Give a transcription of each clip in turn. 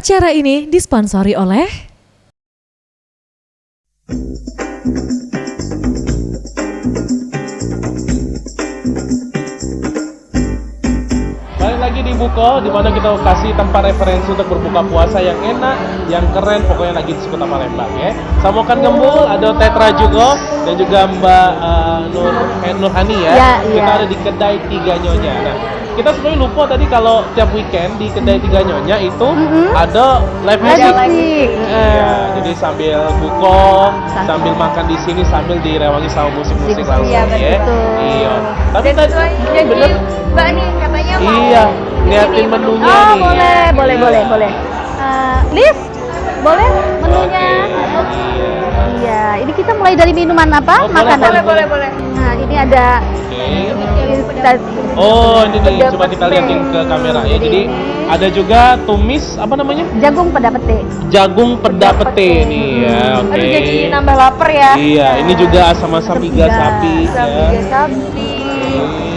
Acara ini disponsori oleh balik lagi di Buko, di mana kita kasih tempat referensi untuk berbuka puasa yang enak, yang keren, pokoknya lagi di Kota Palembang ya. Samokan Gembul, ada Tetra juga, dan juga Mbak Nurhani ya. Kita ada di kedai Tiga Nyonya. Nah, kita sebenarnya lupa tadi kalau tiap weekend di kedai Tiga Nyonya itu ada live music. Jadi sambil buko, sambil makan di sini, sambil direwangi sama musik-musik langsung ya. Iya. Tapi tadi bener. Mbak nih katanya mau. Iya, liatin menunya oh, nih. boleh. Liv, boleh menunya? Iya, ini kita mulai dari minuman apa? Makanan. Boleh. Nah, ini ada. Oh, ini nih, coba kita liatin ke kamera ya. Jadi ada juga tumis apa namanya? Jagung peda pete. Jagung peda pete nih ya. Oke. Aduh, jadi nambah lapar ya. Iya, ini juga asam-asam iga sapi ya. Sapi.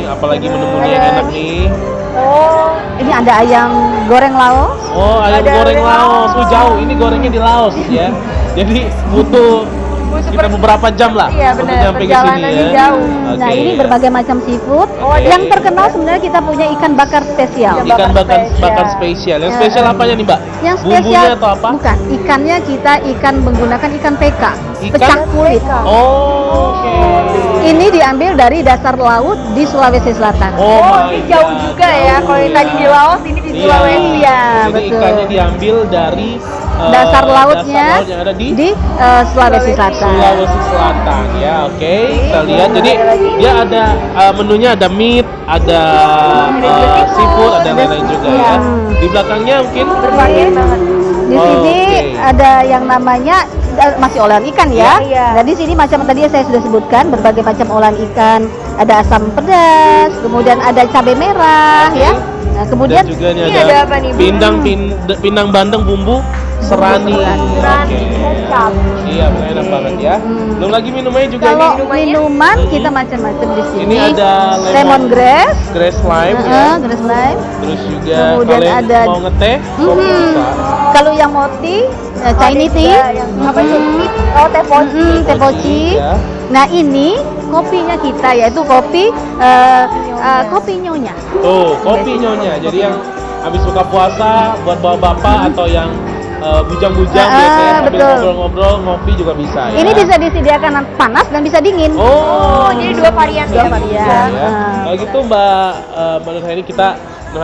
Apalagi menu-menu yang enak nih. Oh, ini ada ayam goreng Laos. Oh, ayam goreng Laos. Oh, jauh. Ini gorengnya di Laos ya. Jadi butuh kita beberapa jam lah untuk nyampe ke sini ya. Jauh. Nah, ini berbagai macam seafood. Yang terkenal sebenarnya kita punya ikan bakar spesial. Ikan bakar spesial. Yang spesial apanya nih, Mbak? Yang spesial bumbunya atau apa? Bukan, ikannya kita menggunakan ikan PK, pecah kulit. Oh, oke. Ini diambil dari dasar laut di Sulawesi Selatan. Oh, ini jauh juga ya. Kalau yang tadi di Laos, ini di Sulawesi ya. Jadi ikannya diambil dari dasar lautnya yang ada di Sulawesi Selatan. Sulawesi Selatan ya, oke. Kita lihat. Jadi dia ada menunya, ada meat, ada seafood, ada lain-lain juga ya. Di belakangnya mungkin berbagai banget. Di sini ada yang namanya masih olahan ikan ya. Nah, di sini macam tadi saya sudah sebutkan berbagai macam olahan ikan. Ada asam pedas, kemudian ada cabai merah ya. Nah, kemudian juga ini ada apa nih? Pindang bandeng bumbu serani. Kecap. Iya, enak banget ya. Belum lagi minumnya juga. Kalau minuman kita macam-macam di sini. Ini ada lemongrass, grass lime ya. Grass lime. Terus juga kemudian kalau ada mau ngeteh, kopi bisa. Kalau yang mau tea, Chinese tea. Apa itu? Oh, teh poci. Ya. Nah, ini kopinya kita yaitu kopi nyonya. Tuh, kopi nyonya. Jadi yang habis buka puasa buat bawa bapak atau yang bujang-bujang biasanya sambil ngobrol-ngobrol ngopi juga bisa ya. Ini bisa disediakan panas dan bisa dingin. Oh, jadi dua varian. Ya. Kalau gitu Mbak Nurhani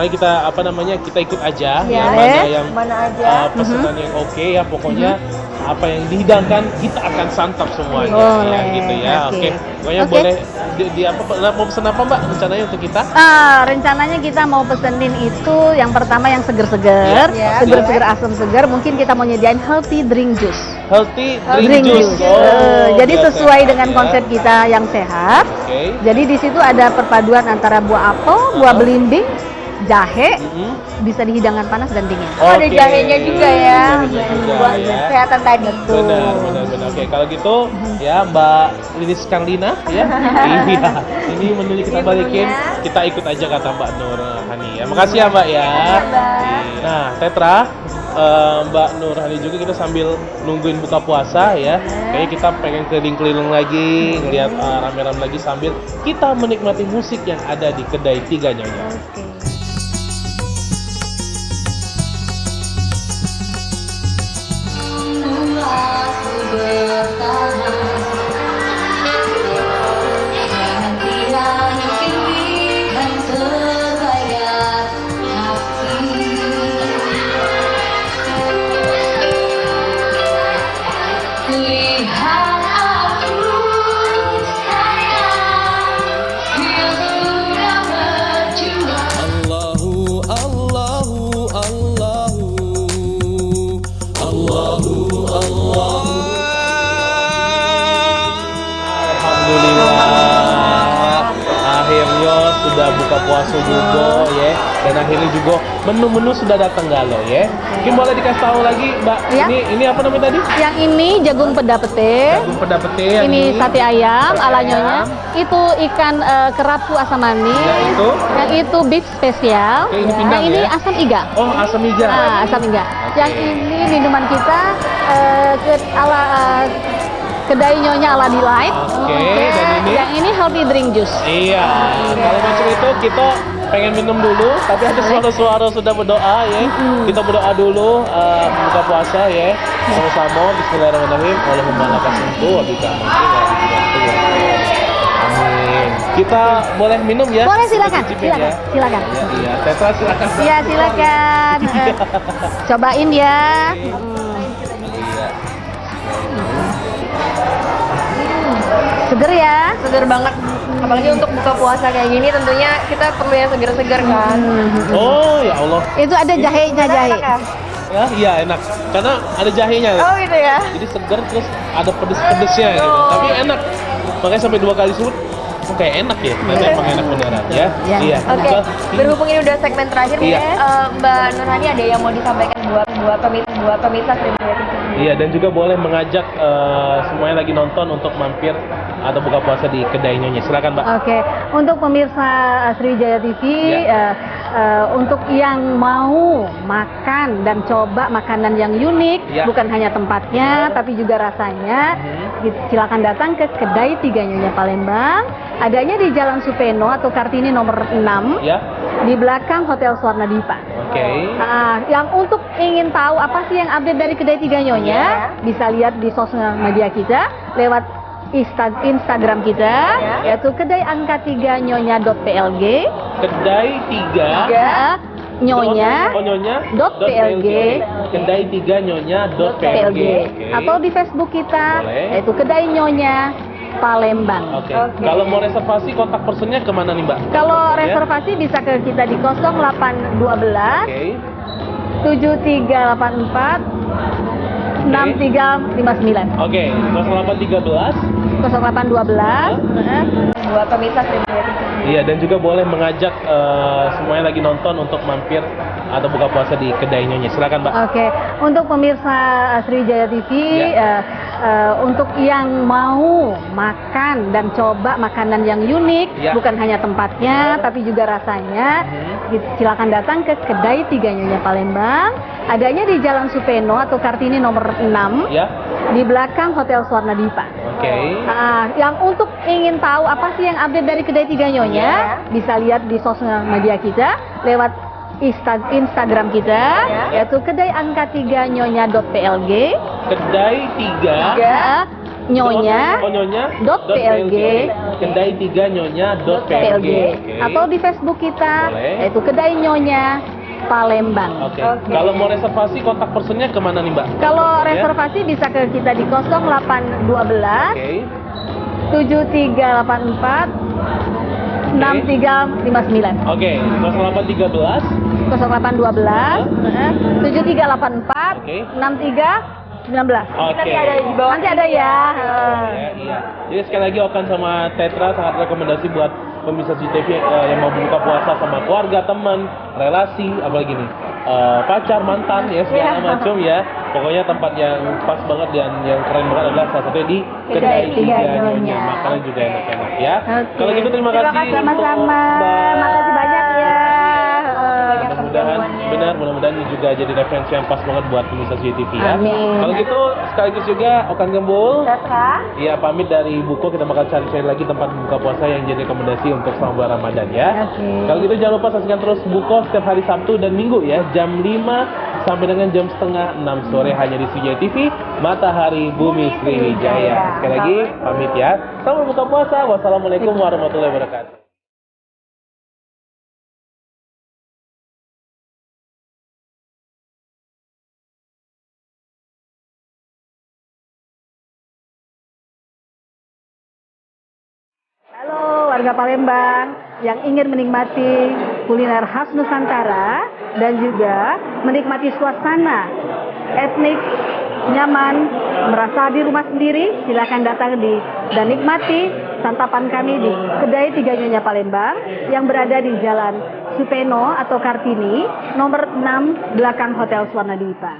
kita apa namanya, kita ikut aja ya, mana yang pesanan yang oke ya, pokoknya apa yang dihidangkan kita akan santap semuanya ya gitu ya. Oke. Pokoknya boleh di apa mau pesen apa Mbak rencananya untuk kita? Rencananya kita mau pesenin itu yang pertama yang seger-seger, seger-seger asam segar. Mungkin kita mau nyediain healthy drink juice. Healthy drink juice. Jadi sesuai dengan konsep kita yang sehat. Jadi di situ ada perpaduan antara buah apel, buah belimbing, jahe, bisa dihidangkan panas dan dingin. Ada jahenya juga ya, buat kesehatan tadi. Benar. Oke, kalau gitu ya Mbak Lilis Karlina ya. Iya. Ini menunya kita balikin, kita ikut aja kata Mbak Nurhani ya. Makasih ya Mbak ya. Nah, Tetra, Mbak Nurhani juga kita sambil nungguin buka puasa ya. Kayaknya kita pengen keliling-keliling lagi, ngeliat rame-rame lagi sambil kita menikmati musik yang ada di kedai Tiga Nyonya. Sudah buka puasa juga ya, dan akhirnya juga menu-menu sudah datang galau ya. Mungkin boleh dikasih tahu lagi Mbak, ini apa namanya tadi? Yang ini jagung peda pete. Jagung peda pete. Yang ini sate ayam ala nyonya. Itu ikan kerapu asam manis. Yang itu beef spesial. Ini pindang ini asam iga. Oh, asam iga. Asam iga. Yang ini minuman kita kedai Nyonya ala Delight. Oke, dan ini? Yang ini healthy drink juice. Iya, kalau macam itu kita pengen minum dulu, tapi ada suara-suara sudah berdoa ya. Kita berdoa dulu buka puasa ya. Sama-sama bismillahirrahmanirrahim. Allahumma lakasuntu wa bika amin. Kita boleh minum ya? Boleh, silakan. Cicipin Silakan. ya? Silakan. Iya, Tetra silakan. Iya, silakan. Cobain ya. Seger ya? Seger banget. Apalagi untuk buka puasa kayak gini tentunya kita perlu yang seger-seger kan. Oh ya Allah. Itu ada jahenya, jahe. Enak ya? Ya, iya enak. Karena ada jahenya. Oh gitu ya. Jadi seger terus ada pedes-pedesnya gitu. Tapi enak. Makanya sampai 2 kali surut. Oh, kayak enak ya. Ternyata emang enak beneran ya. Iya. Iya. Oke, berhubung ini udah segmen terakhir Iya. nih, Mbak Nurhani ada yang mau disampaikan buat pemirsa Sri Wijaya TV? Iya, dan juga boleh mengajak semuanya lagi nonton untuk mampir atau buka puasa di kedai Nyonya. Silakan, Mbak. Oke, untuk pemirsa Sriwijaya TV, untuk yang mau makan dan coba makanan yang unik, bukan hanya tempatnya, tapi juga rasanya, silakan datang ke kedai Tiga Nyonya Palembang. Adanya di Jalan Supeno atau Kartini nomor 6, di belakang Hotel Swarnadipa. Oke. Yang untuk ingin tahu apa sih yang update dari kedai Tiga Nyonya, bisa lihat di sosial media kita lewat Instagram kita, yaitu kedai angka 3 nyonya.plg. Kedai 3 nyonya.plg. Kedai 3 nyonya.plg. Atau di Facebook kita, yaitu kedai Nyonya Palembang. Oke. Kalau mau reservasi kontak personnya kemana nih, Mbak? Kalau reservasi bisa ke kita di 0812 7384 6359. Oke, 0813 0812 Buat pemirsa Sri Wijaya TV. Iya, dan juga boleh mengajak semuanya lagi nonton untuk mampir atau buka puasa di kedai Nyonya. Silakan, Mbak. Oke, untuk pemirsa Sriwijaya TV, untuk yang mau makan dan coba makanan yang unik, bukan hanya tempatnya, tapi juga rasanya, silakan datang ke kedai Tiga Nyonya Palembang. Adanya di Jalan Supeno atau Kartini nomor 6, di belakang Hotel Swarnadipa. Oke. Yang untuk ingin tahu apa sih yang update dari kedai Tiga Nyonya, bisa lihat di sosial media kita lewat Instagram kita, yaitu kedai angka 3 nyonya.plg. Kedai 3 nyonya.plg. Kedai 3 nyonya.plg. Atau di Facebook kita, yaitu kedai Nyonya Palembang. Oke. Kalau mau reservasi kontak personnya kemana nih, Mbak? Kalau reservasi bisa ke kita di 0812 7384 6359. Oke, 0813 0812 7384 6319. Oke. Nanti ada ya. Iya. Jadi sekali lagi Okan sama Tetra sangat rekomendasi buat pemirsa CTV yang mau buka puasa sama keluarga, teman, relasi, apalagi nih pacar, mantan, ya segala macam ya. Pokoknya tempat yang pas banget dan yang keren banget adalah salah satunya di kedai Tiga Nyonya. Makanan juga enak-enak ya. Kalau gitu terima kasih. Sama-sama. Makasih banyak ya. Mudah-mudahan ini juga jadi referensi yang pas banget buat pemirsa CTV ya. Amin. Kalau gitu sekaligus juga Okan Gembul. Iya, pamit dari Buko, kita bakal cari-cari lagi tempat buka puasa yang jadi rekomendasi untuk selama bulan Ramadan ya. Kalau gitu jangan lupa saksikan terus Buko setiap hari Sabtu dan Minggu ya, jam 5 sampai dengan jam setengah 6 sore hanya di Sriwijaya TV, Matahari Bumi Sriwijaya. Sekali lagi pamit ya. Selamat buka puasa. Wassalamualaikum warahmatullahi wabarakatuh. Halo warga Palembang yang ingin menikmati kuliner khas Nusantara dan juga menikmati suasana etnik nyaman, merasa di rumah sendiri, silakan datang dan nikmati santapan kami di kedai Tiga Nyonya Palembang yang berada di Jalan Supeno atau Kartini nomor 6 belakang Hotel Swarnadipa.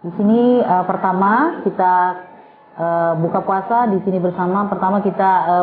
Di sini pertama kita buka puasa di sini bersama. Pertama kita